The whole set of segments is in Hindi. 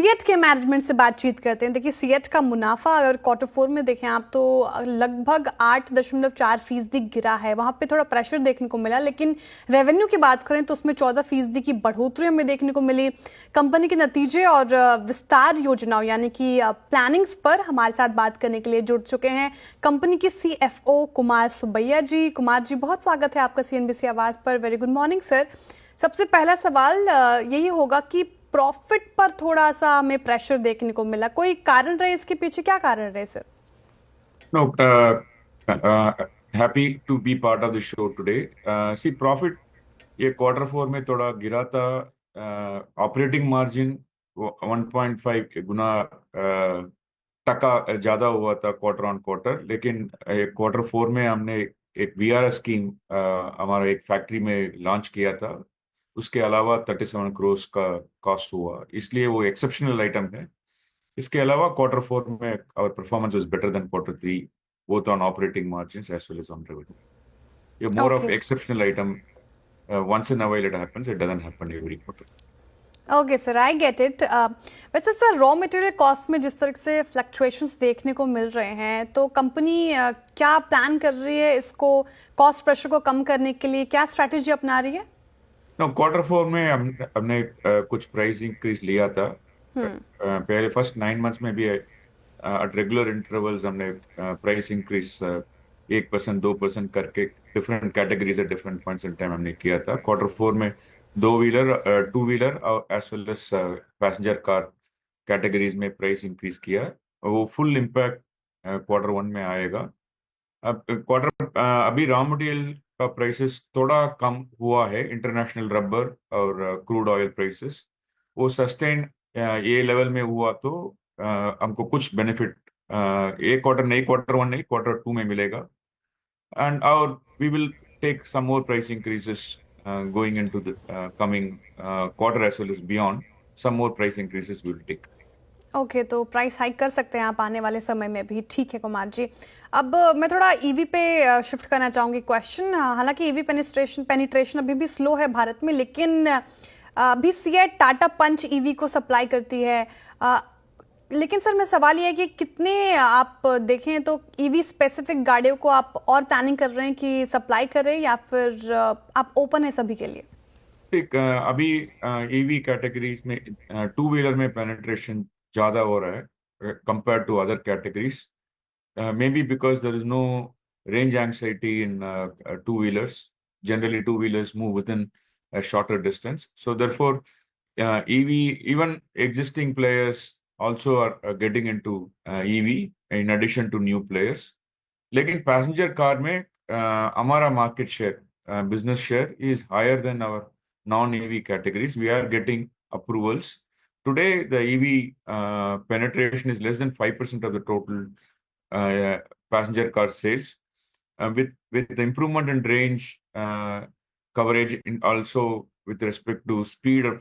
सीएट के मैनेजमेंट से बातचीत करते हैं। देखिए, सीएट का मुनाफा अगर क्वार्टर फोर में देखें आप तो लगभग 8.4% गिरा है। वहां पे थोड़ा प्रेशर देखने को मिला, लेकिन रेवेन्यू की बात करें तो उसमें 14% की बढ़ोतरी हमें देखने को मिली। कंपनी के नतीजे और विस्तार योजनाओं यानी कि प्लानिंग्स पर हमारे साथ बात करने के लिए जुड़ चुके हैं कंपनी के सीएफओ कुमार सुब्बैया जी। कुमार जी, बहुत स्वागत है आपका सीएनबीसी आवाज पर। Very good morning sir. सबसे पहला सवाल यही होगा कि प्रॉफिट पर थोड़ा सा हमें प्रेशर देखने को मिला, कोई कारण रहे इसके पीछे? क्या कारण रहे sir? No, happy to be part of the show today. See, profit ये क्वार्टर फोर में थोड़ा गिरा था। ऑपरेटिंग मार्जिन 1.5 गुना टका ज्यादा हुआ था क्वार्टर ऑन क्वार्टर। लेकिन क्वार्टर फोर में हमने एक वीआरएस स्कीम हमारा एक फैक्ट्री में लॉन्च किया था। उसके अलावा 37 करोड़ का कॉस्ट हुआ, इसलिए वो एक्सेप्शनल आइटम है। इसके अलावा क्वार्टर फोर में our performance was better than quarter three, both on operating margins as well as on revenue. A more of okay exceptional item. Once in a while it happens. It doesn't happen every quarter. Okay sir, I get it. वैसे सर, रॉ मटेरियल कॉस्ट में जिस तरह से फ्लक्चुएशंस देखने को मिल रहे हैं, तो कंपनी क्या प्लान कर रही है इसको, कॉस्ट प्रेशर को कम करने के लिए क्या स्ट्रैटेजी अपना रही है? No, क्वार्टर फोर में हमने कुछ प्राइस इंक्रीज लिया था। पहले फर्स्ट 9 मंथ्स में भी एट रेगुलर इंटरवल्स हमने प्राइस इंक्रीज 1% 2% करके different categories at different points in time हमने किया था। क्वार्टर फोर में दो व्हीलर टू व्हीलर और as well as passenger car categories में प्राइस इंक्रीज किया। वो फुल इम्पैक्ट क्वार्टर वन में आएगा। अब अभी रॉ मटेरियल का प्राइसेस थोड़ा कम हुआ है। इंटरनेशनल रबर और क्रूड ऑयल प्राइसेस वो सस्टेन ये लेवल में हुआ तो हमको कुछ बेनिफिट एक क्वार्टर नहीं, क्वार्टर वन नहीं, क्वार्टर टू में मिलेगा। एंड और we will take some more price increases going into the coming quarter as well as beyond. Some more price increases will take. Okay, तो प्राइस हाइक कर सकते हैं आप आने वाले समय में भी। ठीक है कुमार जी। अब मैं थोड़ा ईवी पे शिफ्ट करना चाहूँगी क्वेश्चन। हालांकि ईवी पेनिट्रेशन अभी भी स्लो है भारत में, लेकिन अभी सीएट टाटा पंच ईवी को सप्लाई करती है। अ, लेकिन सर, मैं सवाल ये है कि कितने आप देखें तो ईवी स्पेसिफिक गाड़ियों को आप और प्लानिंग कर रहे हैं कि सप्लाई करें, या फिर आप ओपन है सभी के लिए? ठीक, अभी ईवी कैटेगरीज में टू व्हीलर में पेनिट्रेशन ज्यादा हो रहा है compare to other categories. Maybe because there is no range anxiety in two-wheelers. Generally, two-wheelers move within a shorter distance. So therefore, EV, even existing players also are getting into EV in addition to new players. लेकिन पैसेंजर कार में हमारा market share, business share is higher than our non EV categories. We are getting approvals. Today, the EV penetration is less than 5% of the total passenger car sales. With the improvement in range coverage, in also with respect to speed of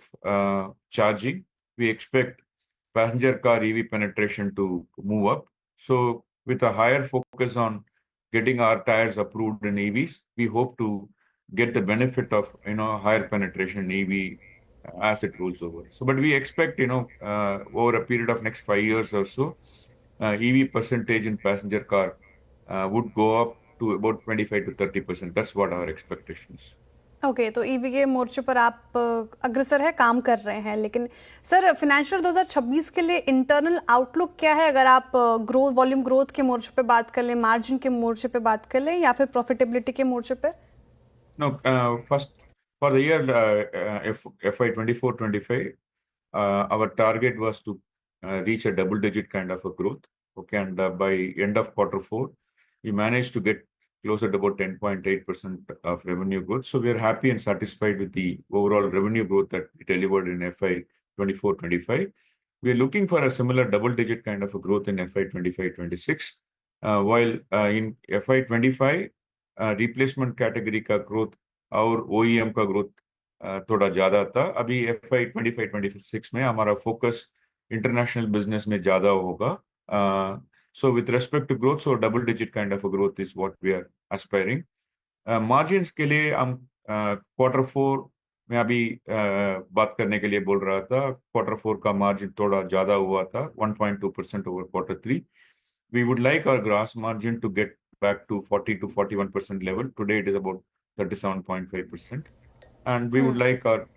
charging, we expect passenger car EV penetration to move up. So with a higher focus on getting our tires approved in EVs, we hope to get the benefit of higher penetration in EV as it rolls over. So, but we expect over a period of next 5 years or so, EV percentage in passenger car would go up to about 25 to 30%. That's what our expectation is. Okay, तो ईवी के मोर्चे पर आप अग्रसर है, काम कर रहे हैं। लेकिन सर, फिनेंशियल 2026 के लिए इंटरनल आउटलुक क्या है? अगर आप ग्रोथ, वॉल्यूम ग्रोथ के मोर्चे पे बात कर लें, मार्जिन के मोर्चे पे बात कर लें, या फिर प्रॉफिटेबिलिटी के मोर्चे पे? No, first for the year FY 24-25, our target was to reach a double-digit kind of a growth. Okay, and by end of quarter four, we managed to get closer to about 10.8% of revenue growth. So we are happy and satisfied with the overall revenue growth that we delivered in FY 24-25. We are looking for a similar double-digit kind of a growth in FY 25-26. While in FY 25, replacement category का ग्रोथ और ओईएम का ग्रोथ थोड़ा ज्यादा था। अभी FY 25-26 में हमारा फोकस इंटरनेशनल बिजनेस में ज्यादा होगा। So with respect to growth, so double digit kind of a growth is what we are aspiring. Margins के लिए हम क्वार्टर फोर मैं अभी बात करने के लिए बोल रहा था, Q4 का मार्जिन थोड़ा ज्यादा हुआ था, 1.2% over Q3. We would like our gross margin to get back to 40 to 41% level. Today it is about 37.5%. And we would like our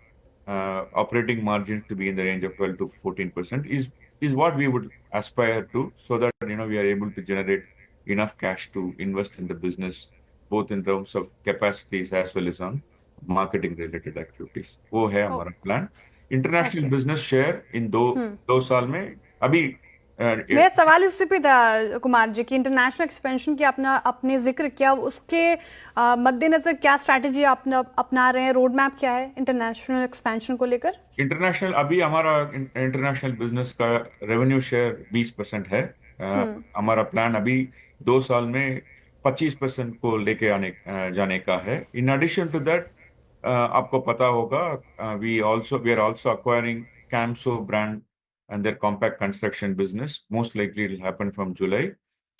operating margins to be in the range of 12 to 14% is what we would aspire to, so that we are able to generate enough cash to invest in the business, both in terms of capacities as well as on marketing related activities. वो है हमारा plan. International Okay. Business share in दो साल में अभी मेरा सवाल उसी पे था कुमार जी, कि इंटरनेशनल एक्सपेंशन की आपने अपने जिक्र किया, उसके मद्देनजर क्या स्ट्रैटेजी अपना रहे हैं, रोड मैप क्या है इंटरनेशनल एक्सपेंशन को लेकर? इंटरनेशनल अभी हमारा इंटरनेशनल बिजनेस का रेवेन्यू शेयर 20% है. हमारा प्लान अभी 2 साल में 25% को लेके जाने का है. इन एडिशन टू दैट, आपको पता होगा, we are also acquiring Camso brand and their compact construction business. Most likely it will happen from July.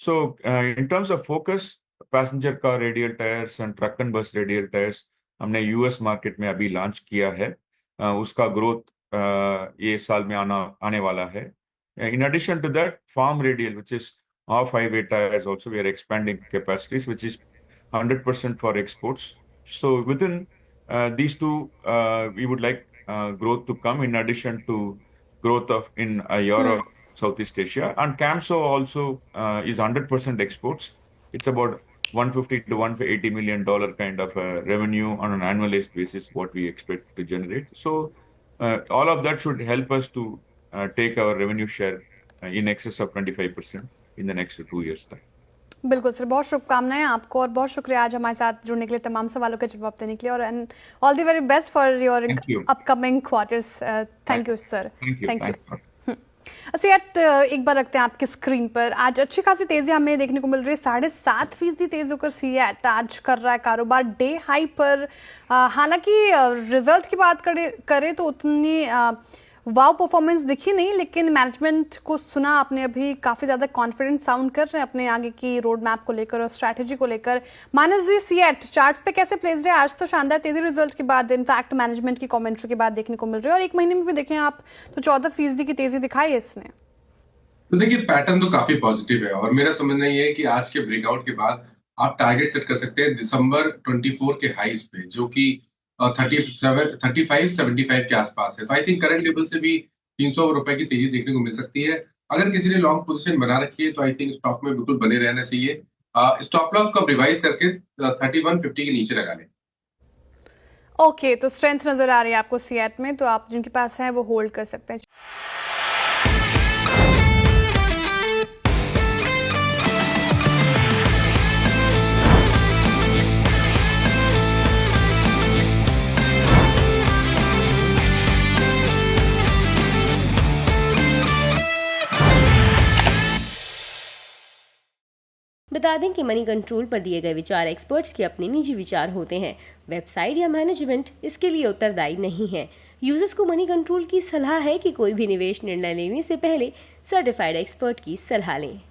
So in terms of focus, passenger car radial tires and truck and bus radial tires हमने US मार्केट में अभी लॉन्च किया है. उसका ग्रोथ ये साल में आने वाला है. In addition to that, farm radial, which is off highway tires, also we are expanding capacities, which is 100% for exports. So within these two, we would like growth to come in addition to growth of in Europe, Southeast Asia. And Camso also is 100% exports. It's about $150 to $180 million kind of revenue on an annualized basis, what we expect to generate. So all of that should help us to take our revenue share in excess of 25% in the next 2 years' time. बिल्कुल सर, बहुत शुभकामनाएं आपको और बहुत शुक्रिया आज हमारे साथ जुड़ने के लिए, तमाम सवालों के जवाब देने के लिए, और and all the very best for your upcoming quarters. Thank you sir. Thank you. SEAT, एक बार रखते हैं आपकी स्क्रीन पर. आज अच्छी खासी तेजी हमें देखने को मिल रही है. 7.5% तेज होकर सियाट आज कर रहा है कारोबार डे हाई पर. हालांकि रिजल्ट की बात करें तो उतनी वाव परफॉर्मेंस दिखी नहीं, लेकिन मैनेजमेंट को सुना आपने अभी, काफ़ी ज़्यादा कॉन्फिडेंट साउंड कर रहे हैं अपने आगे की रोड मैप को लेकर और स्ट्रैटेजी को लेकर. मानस जी, सियाट चार्ट्स पे कैसे प्लेस्ड है? आज तो शानदार तेजी रिजल्ट के बाद, इनफैक्ट मैनेजमेंट की कमेंट्री के बाद देखने को मिल रही है, और एक महीने में भी देखें आप तो 14% की तेजी दिखाई है इसने. तो देखिए, पैटर्न तो काफी पॉजिटिव है, और मेरा समझना ये है कि आज के ब्रेकआउट के बाद आप टारगेट सेट कर सकते हैं दिसंबर 24 के हाईज पे, जो कि 35-75 के आसपास है. तो आई थिंक करंट लेवल से भी 300 रुपए की तेजी देखने को मिल सकती है. अगर किसी ने लॉन्ग पोजीशन बना रखी है तो आई थिंक स्टॉक में बिल्कुल बने रहना चाहिए. स्टॉप लॉस को रिवाइज करके 3150 के नीचे लगा लें. ओके, तो स्ट्रेंथ नजर आ रही है आपको सियाट में, तो आप जिनके पास है वो होल्ड कर सकते हैं. बता दें कि मनी कंट्रोल पर दिए गए विचार एक्सपर्ट्स के अपने निजी विचार होते हैं. वेबसाइट या मैनेजमेंट इसके लिए उत्तरदायी नहीं है. यूजर्स को मनी कंट्रोल की सलाह है कि कोई भी निवेश निर्णय लेने से पहले सर्टिफाइड एक्सपर्ट की सलाह लें.